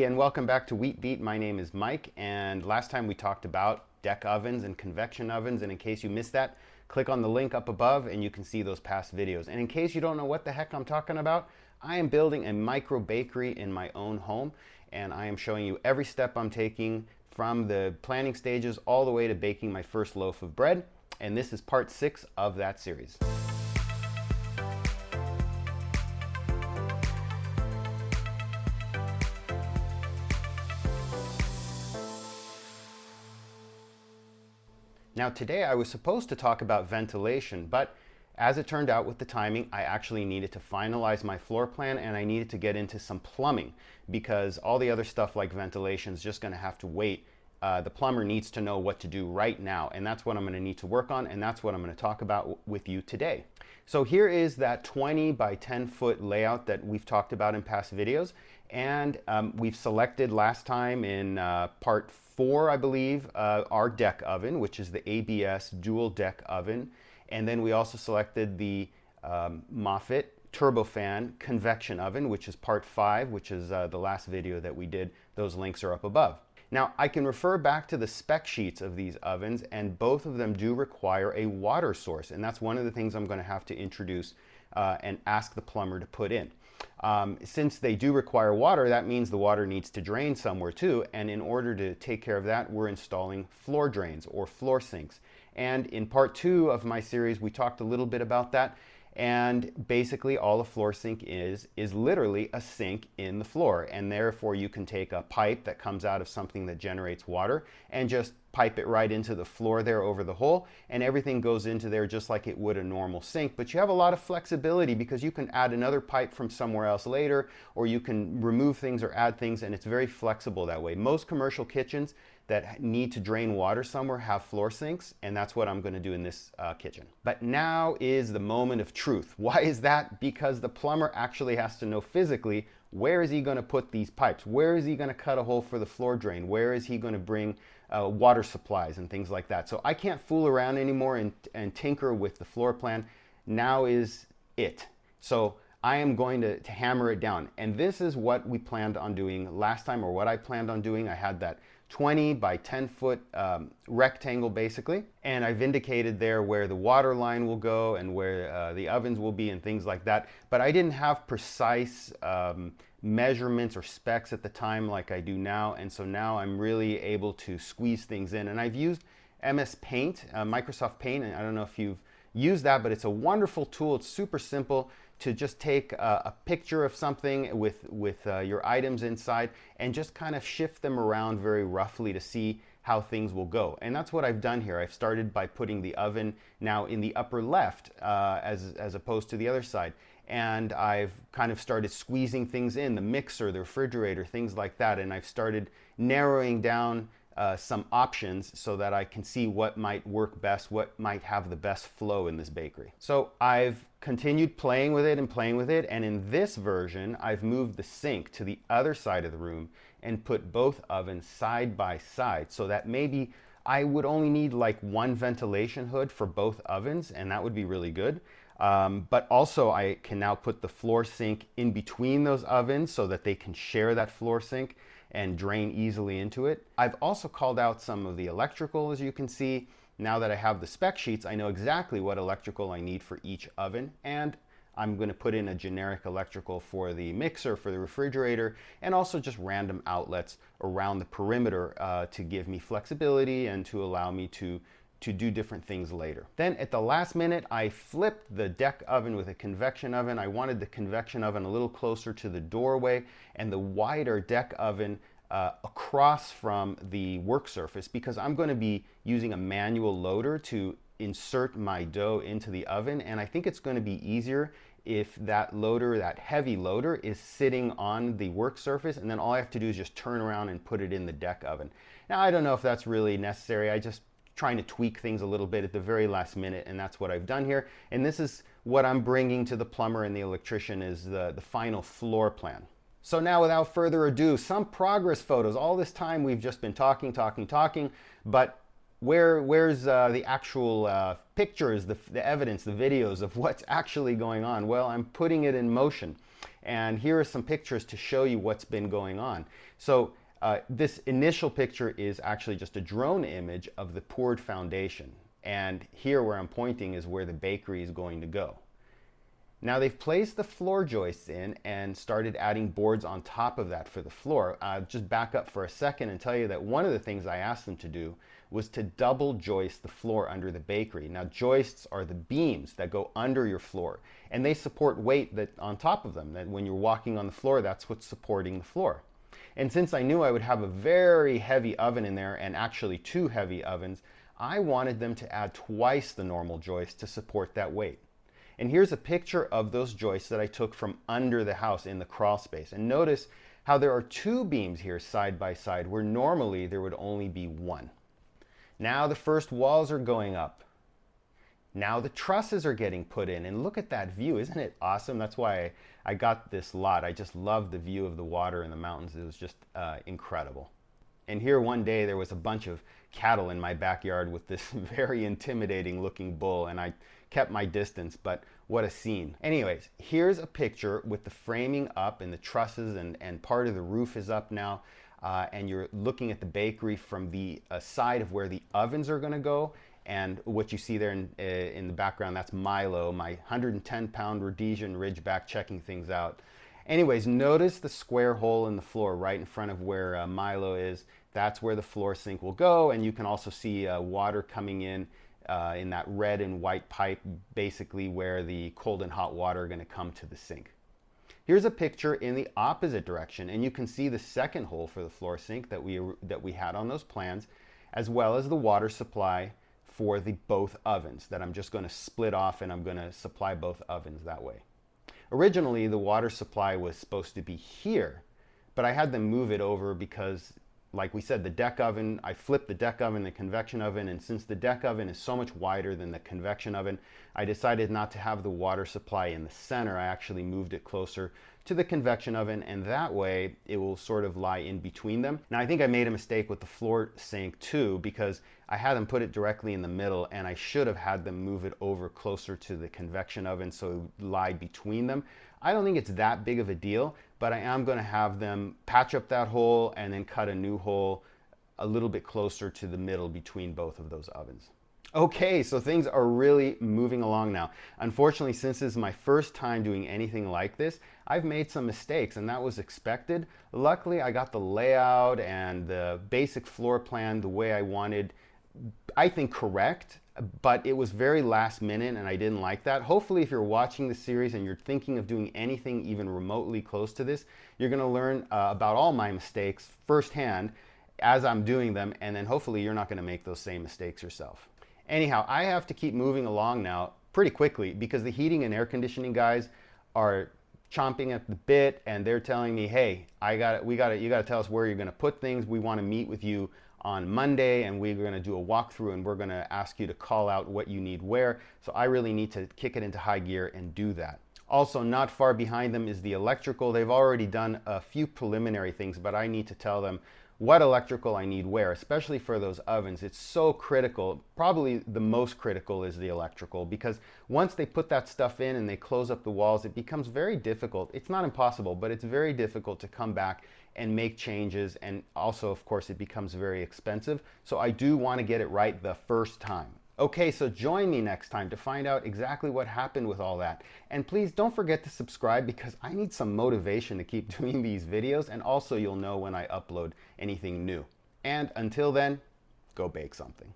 everybody, and welcome back to Wheat Beat. My name is Mike, and last time we talked about deck ovens and convection ovens, and in case you missed that, click on the link up above and you can see those past videos. And in case you don't know what the heck I'm talking about, I am building a micro bakery in my own home, and I am showing you every step I'm taking from the planning stages all the way to baking my first loaf of bread, and this is part 6 of that series. Now today I was supposed to talk about ventilation, but as it turned out with the timing, I actually needed to finalize my floor plan and I needed to get into some plumbing because all the other stuff like ventilation is just going to have to wait. The plumber needs to know what to do right now, and that's what I'm going to need to work on, and that's what I'm going to talk about with you today. So here is that 20 by 10 foot layout that we've talked about in past videos, and we've selected last time in part 4, I believe, our deck oven, which is the ABS dual deck oven, and then we also selected the Moffett turbofan convection oven, which is part 5, which is the last video that we did. Those links are up above. Now, I can refer back to the spec sheets of these ovens, and both of them do require a water source, and that's one of the things I'm going to have to introduce and ask the plumber to put in. Since they do require water, that means the water needs to drain somewhere too, and in order to take care of that, we're installing floor drains or floor sinks. And in part 2 of my series, we talked a little bit about that. And basically all a floor sink is literally a sink in the floor, and therefore you can take a pipe that comes out of something that generates water and just pipe it right into the floor there over the hole, and everything goes into there just like it would a normal sink. But you have a lot of flexibility because you can add another pipe from somewhere else later, or you can remove things or add things, and it's very flexible that way. Most commercial kitchens that need to drain water somewhere have floor sinks, and that's what I'm going to do in this kitchen. But now is the moment of truth. Why is that? Because the plumber actually has to know physically where is he going to put these pipes, where is he going to cut a hole for the floor drain, where is he going to bring water supplies and things like that. So I can't fool around anymore and tinker with the floor plan. Now is it. So I am going to hammer it down, and this is what we planned on doing last time, or what I planned on doing. I had that 20 by 10 foot rectangle basically, and I've indicated there where the water line will go and where the ovens will be and things like that, but I didn't have precise measurements or specs at the time like I do now, and so now I'm really able to squeeze things in. And I've used MS Paint, Microsoft Paint, and I don't know if you've used that, but it's a wonderful tool. It's super simple to just take a picture of something with your items inside and just kind of shift them around very roughly to see how things will go. And that's what I've done here. I've started by putting the oven now in the upper left as opposed to the other side. And I've kind of started squeezing things in, the mixer, the refrigerator, things like that. And I've started narrowing down some options so that I can see what might work best, what might have the best flow in this bakery. So I've continued playing with it, and in this version I've moved the sink to the other side of the room and put both ovens side by side, so that maybe I would only need like one ventilation hood for both ovens, and that would be really good. But also I can now put the floor sink in between those ovens so that they can share that floor sink and drain easily into it. I've also called out some of the electrical, as you can see. Now that I have the spec sheets, I know exactly what electrical I need for each oven, and I'm going to put in a generic electrical for the mixer, for the refrigerator, and also just random outlets around the perimeter to give me flexibility and to allow me to do different things later. Then at the last minute, I flipped the deck oven with a convection oven. I wanted the convection oven a little closer to the doorway and the wider deck oven across from the work surface, because I'm going to be using a manual loader to insert my dough into the oven, and I think it's going to be easier if that loader, that heavy loader, is sitting on the work surface, and then all I have to do is just turn around and put it in the deck oven. Now I don't know if that's really necessary. I just trying to tweak things a little bit at the very last minute, and that's what I've done here. And this is what I'm bringing to the plumber and the electrician, is the final floor plan. So now, without further ado, some progress photos. All this time we've just been talking, but where's the actual pictures, the evidence, the videos of what's actually going on? Well, I'm putting it in motion. And here are some pictures to show you what's been going on. So this initial picture is actually just a drone image of the poured foundation. And here where I'm pointing is where the bakery is going to go. Now they've placed the floor joists in and started adding boards on top of that for the floor. Just back up for a second and tell you that one of the things I asked them to do was to double joist the floor under the bakery. Now joists are the beams that go under your floor, and they support weight that on top of them, that when you're walking on the floor, that's what's supporting the floor. And since I knew I would have a very heavy oven in there, and actually 2 heavy ovens, I wanted them to add twice the normal joist to support that weight. And here's a picture of those joists that I took from under the house in the crawl space. And notice how there are 2 beams here side by side where normally there would only be 1. Now the first walls are going up. Now the trusses are getting put in, and look at that view. Isn't it awesome? That's why I got this lot. I just love the view of the water and the mountains. It was just incredible. And here one day there was a bunch of cattle in my backyard with this very intimidating looking bull, and I kept my distance, but what a scene. Anyways, here's a picture with the framing up and the trusses, and part of the roof is up now. And you're looking at the bakery from the side of where the ovens are going to go. And what you see there in the background, that's Milo, my 110-pound Rhodesian Ridgeback, checking things out. Anyways, notice the square hole in the floor right in front of where Milo is. That's where the floor sink will go. And you can also see water coming in that red and white pipe, basically where the cold and hot water are going to come to the sink. Here's a picture in the opposite direction, and you can see the second hole for the floor sink that we had on those plans, as well as the water supply for the both ovens that I'm just going to split off, and I'm going to supply both ovens that way. Originally, the water supply was supposed to be here, but I had them move it over because, like we said, the deck oven, I flipped the deck oven, the convection oven, and since the deck oven is so much wider than the convection oven, I decided not to have the water supply in the center. I actually moved it closer to the convection oven, and that way it will sort of lie in between them. Now I think I made a mistake with the floor sink too, because I had them put it directly in the middle, and I should have had them move it over closer to the convection oven so it would lie between them. I don't think it's that big of a deal, but I am going to have them patch up that hole and then cut a new hole a little bit closer to the middle between both of those ovens. Okay, so things are really moving along now. Unfortunately, since this is my first time doing anything like this, I've made some mistakes, and that was expected. Luckily, I got the layout and the basic floor plan the way I wanted, I think correct, but it was very last minute and I didn't like that. Hopefully, if you're watching the series and you're thinking of doing anything even remotely close to this, you're gonna learn about all my mistakes firsthand as I'm doing them, and then hopefully you're not gonna make those same mistakes yourself. Anyhow, I have to keep moving along now pretty quickly because the heating and air conditioning guys are chomping at the bit, and they're telling me, hey, you gotta tell us where you're gonna put things. We wanna meet with you on Monday, and we're gonna do a walkthrough, and we're gonna ask you to call out what you need where. So I really need to kick it into high gear and do that. Also, not far behind them is the electrical. They've already done a few preliminary things, but I need to tell them what electrical I need where, especially for those ovens. It's so critical. Probably the most critical is the electrical, because once they put that stuff in and they close up the walls, it becomes very difficult. It's not impossible, but it's very difficult to come back and make changes, and also, of course, it becomes very expensive. So I do want to get it right the first time. Okay, so join me next time to find out exactly what happened with all that. And please don't forget to subscribe, because I need some motivation to keep doing these videos, and also you'll know when I upload anything new. And until then, go bake something.